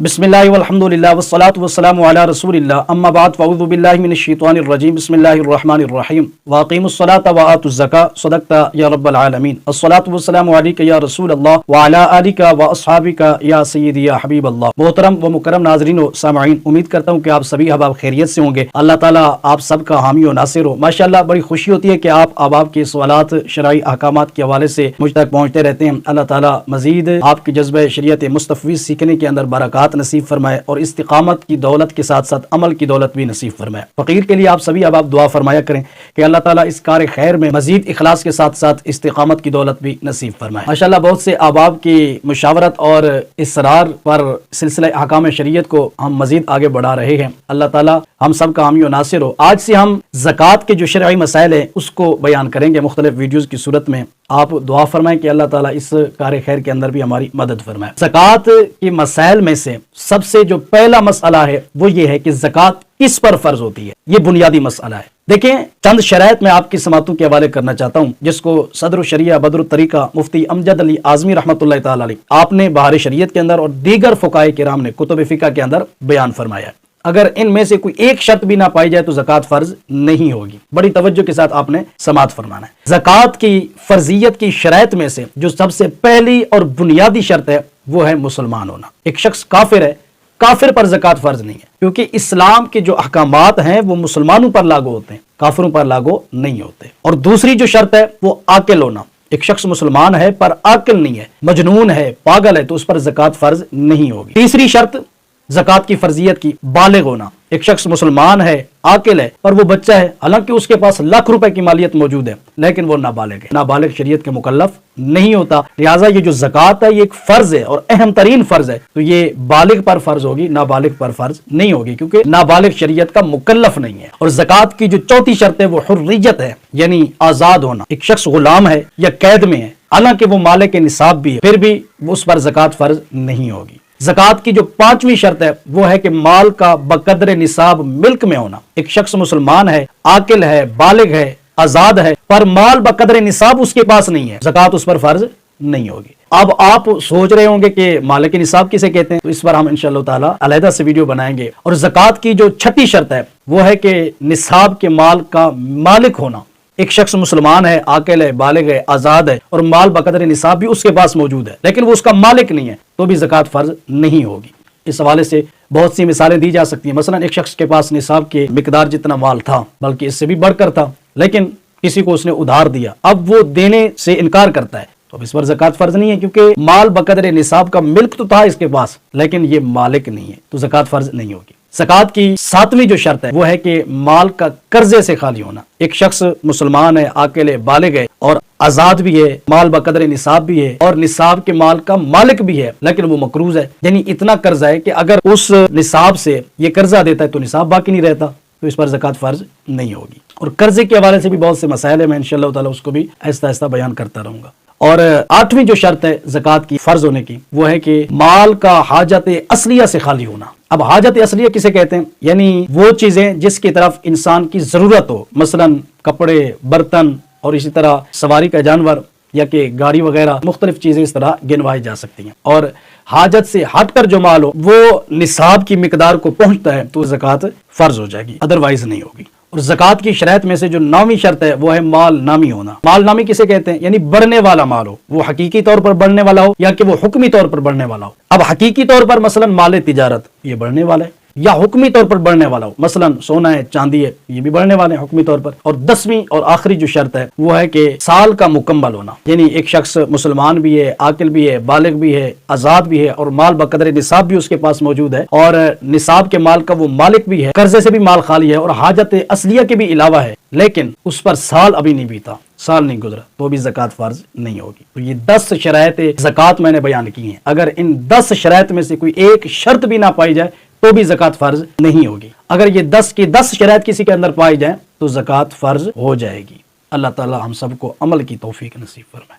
बिस्मिल्लाहि वल्हम्दुलिल्लाह वस्सलातु वस्सलामु अला रसूलिल्लाह अम्मा बाद फ़अऊज़ु बिल्लाहि मिनश्शैतानिर रजीम बिस्मिल्लाहिर रहमानिर रहीम वाक़ीमुस्सलाता व आतुज़ ज़का सदक़ता या रब्बल आलमीन अस्सलातु वस्सलामु अलैका या रसूलल्लाह व अला आलिका व अस्हाबिका या सय्यदी या हबीबल्लाह। मोहतरम व मुकर्रम नाज़रीन व सामईन, उम्मीद करता हूँ कि आप सभी अहबाब खैरियत से होंगे। अल्लाह ताला आप सबका हामी व नासिर हो। माशाअल्लाह बड़ी खुशी होती है कि आप अहबाब के सवालात शरई अहकामात के हवाले से मुझ तक पहुँचते रहते हैं। अल्लाह ताला मज़ीद आपकी जज्बे शरीयत मुस्तफ़वी सीखने के अंदर बरक़ात नसीब फरमाए और इस्तिकामत की दौलत के साथ साथ अमल की दौलत भी नसीब फरमाए। फ़कीर के लिए आप सभी अब आप दुआ फरमाया करें कि अल्लाह ताला इस कार खैर में मजीद इखलास के साथ साथ इस्तिकामत की दौलत भी नसीब फरमाए। माशाअल्लाह बहुत से अहबाब की मुशावरत और इसरार पर सिलसिला अहकाम शरीयत को हम मजीद आगे बढ़ा रहे हैं। अल्लाह ताला हम सब का हामी व नासिर हो। आज से हम ज़कात के जो शरई मसाइल हैं उसको बयान करेंगे मुख्तलिफ वीडियोज़ की सूरत में। आप दुआ फरमाएं कि अल्लाह ताला इस कार खैर के अंदर भी हमारी मदद फरमाए। ज़कात के मसाइल में से सबसे जो पहला मसला है वो ये है कि ज़कात किस पर फर्ज होती है। ये बुनियादी मसला है। देखें, चंद शराइत में आपकी समातों के हवाले करना चाहता हूँ जिसको सदर शरिया बदर तरीका मुफ्ती अमजद अली आज़मी रहमतुल्लाह ताला अलैह आपने बहार शरीयत के अंदर और दीगर फुकाए किराम ने कुतुब फ़िक़ह के अंदर बयान फरमाया। अगर इनमें से कोई एक शर्त भी ना पाई जाए तो ज़कात फर्ज नहीं होगी। बड़ी तवज्जो के साथ आपने समात फरमाना है। ज़कात की फर्जियत की शराइत में से जो सबसे पहली और बुनियादी शर्त है वो है मुसलमान होना। एक शख्स काफिर है, काफिर पर ज़कात फर्ज नहीं है, क्योंकि इस्लाम के जो अहकामात हैं वो मुसलमानों पर लागू होते हैं, काफिरों पर लागू नहीं होते। और दूसरी जो शर्त है वो आकिल होना। एक शख्स मुसलमान है पर आकिल नहीं है, मजनून है, पागल है, तो उस पर ज़कात फर्ज नहीं होगी। तीसरी शर्त ज़कात की फर्जियत की बालिग होना। एक शख्स मुसलमान है, आकिल है, पर वो बच्चा है, हालांकि उसके पास लाख रुपए की मालियत मौजूद है, लेकिन वो नाबालिग है। नाबालिग शरीयत के मुकल्लफ नहीं होता। लिहाजा ये जो ज़कात है ये एक फर्ज है और अहम तरीन फर्ज है, तो ये बालिग पर फर्ज होगी, नाबालिग पर फर्ज नहीं होगी, क्योंकि नाबालिग शरीयत का मुकल्लफ नहीं है। और ज़कात की जो चौथी शर्त है वो हुर्रियत है, यानी आजाद होना। एक शख्स गुलाम है या कैद में है, हालांकि वो मालिक निसाब भी है, फिर भी उस पर ज़कात फर्ज नहीं होगी। ज़कात की जो पांचवी शर्त है वो है कि माल का बकदर निसाब मिल्क में होना। एक शख्स मुसलमान है, आकिल है, बालिग है, आजाद है, पर माल बकदर निसाब उसके पास नहीं है, ज़कात उस पर फर्ज नहीं होगी। अब आप सोच रहे होंगे कि मालिक निसाब किसे कहते हैं, तो इस पर हम इंशाअल्लाह ताला अलहदा से वीडियो बनाएंगे। और ज़कात की जो छठी शर्त है वो है कि निसाब के माल का मालिक होना। एक शख्स मुसलमान है, आकिल है, बालिग है, आजाद है और माल बकदर निसाब भी उसके पास मौजूद है, लेकिन वो उसका मालिक नहीं है, तो भी ज़कात फर्ज नहीं होगी। इस हवाले से बहुत सी मिसालें दी जा सकती हैं। मसलन एक शख्स के पास निसाब के मिकदार जितना माल था, बल्कि इससे भी बढ़कर था, लेकिन किसी को उसने उधार दिया, अब वो देने से इनकार करता है, तो अब इस पर ज़कात फर्ज नहीं है, क्योंकि माल बकदर निसाब का मिल्क तो था इसके पास, लेकिन ये मालिक नहीं है, तो ज़कात फर्ज नहीं होगी। ज़कात की सातवीं जो शर्त है वो है कि माल का कर्जे से खाली होना। एक शख्स मुसलमान है, आकिल है, बालिग है और आजाद भी है, माल बकदर निसाब भी है और निसाब के माल का मालिक भी है, लेकिन वो मकरूज है, यानी इतना कर्जा है कि अगर उस निसाब से ये कर्जा देता है तो निसाब बाकी नहीं रहता, तो इस पर ज़कात फर्ज नहीं होगी। और कर्जे के हवाले से भी बहुत से मसाइल है, मैं इंशाअल्लाह ताला उसको भी आहिस्ता आहिस्ता बयान करता रहूंगा। और आठवीं जो शर्त है ज़कात की फर्ज होने की वो है कि माल का हाजत असलिया से खाली होना। अब हाजत असलिया किसे कहते हैं, यानी वो चीजें जिसकी तरफ इंसान की जरूरत हो, मसलन कपड़े, बर्तन और इसी तरह सवारी का जानवर या कि गाड़ी वगैरह, मुख्तलिफ चीजें इस तरह गिनवाई जा सकती हैं। और हाजत से हटकर जो माल हो वो निसाब की मिकदार को पहुंचता है तो ज़कात फर्ज हो जाएगी, अदरवाइज नहीं होगी। और ज़कात की शराइत में से जो नौवीं शर्त है वो है माल नामी होना। माल नामी किसे कहते हैं, यानी बढ़ने वाला माल हो, वो हकीकी तौर पर बढ़ने वाला हो या कि वो हुक्मी तौर पर बढ़ने वाला हो। अब हकीकी तौर पर मसलन माल तिजारत ये बढ़ने वाला है, या हुक्मी तौर पर बढ़ने वाला हो, मसलन सोना है, चांदी है, ये भी बढ़ने वाले हैं हुक्मी तौर पर। और 10वीं और आखिरी जो शर्त है वो है कि साल का मुकम्मल होना, यानी एक शख्स मुसलमान भी है, आकिल भी है, बालिग भी है, आजाद भी है और माल बकदर निसाब भी उसके पास मौजूद है और निसाब के माल का वो मालिक भी है, कर्जे से भी माल खाली है और हाजत असलिया के भी अलावा है, लेकिन उस पर साल अभी नहीं बीता, साल नहीं गुजरा, तो भी ज़कात फर्ज नहीं होगी। तो ये 10 शराइत ज़कात मैंने बयान की हैं। अगर इन 10 शराइत में से कोई एक शर्त भी ना पाई जाए तो भी ज़कात फर्ज नहीं होगी। अगर ये 10 की 10 शराइत किसी के अंदर पाई जाए तो ज़कात फर्ज हो जाएगी। अल्लाह ताला हम सबको अमल की तौफीक नसीब फरमाए।